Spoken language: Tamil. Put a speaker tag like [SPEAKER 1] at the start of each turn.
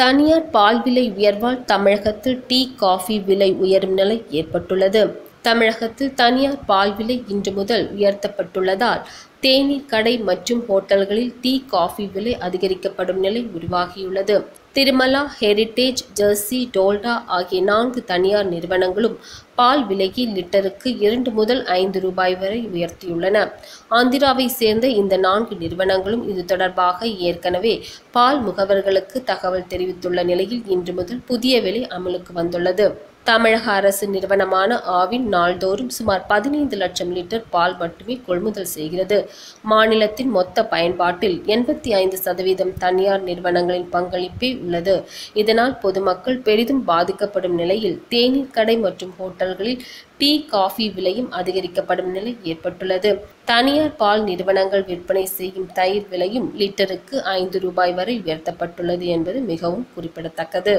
[SPEAKER 1] தனியார் பால் விலை உயர்வால் தமிழகத்தில் டீ, காஃபி விலை உயரும் நிலை ஏற்பட்டுள்ளது. தமிழகத்தில் தனியார் பால் விலை இன்று முதல் உயர்த்தப்பட்டுள்ளதால் தேநீர் கடை மற்றும் ஹோட்டல்களில் டீ, காஃபி விலை அதிகரிக்கப்படும் நிலை உருவாகியுள்ளது. திருமலா, ஹெரிடேஜ், ஜெர்சி, டோல்டா ஆகிய 4 தனியார் நிறுவனங்களும் பால் விலையை லிட்டருக்கு 2 முதல் 5 ரூபாய் வரை உயர்த்தியுள்ளன. ஆந்திராவை சேர்ந்த இந்த 4 நிறுவனங்களும் இது தொடர்பாக ஏற்கனவே பால் முகவர்களுக்கு தகவல் தெரிவித்துள்ள நிலையில் இன்று முதல் புதிய விலை அமலுக்கு வந்துள்ளது. தமிழக அரசு நிறுவனமான ஆவின் நாள்தோறும் சுமார் 15 லட்சம் லிட்டர் பால் மட்டுமே கொள்முதல் செய்கிறது. மாநிலத்தின் மொத்த பயன்பாட்டில் 85% தனியார் நிறுவனங்களின் பங்களிப்பே உள்ளது. இதனால் பொதுமக்கள் பெரிதும் பாதிக்கப்படும் நிலையில் தேநீர் கடை மற்றும் ஹோட்டல்களில் டீ, காஃபி விலையும் அதிகரிக்கப்படும் நிலை ஏற்பட்டுள்ளது. தனியார் பால் நிறுவனங்கள் விற்பனை செய்யும் தயிர் விலையும் லிட்டருக்கு 5 ரூபாய் வரை உயர்த்தப்பட்டுள்ளது என்பது மிகவும் குறிப்பிடத்தக்கது.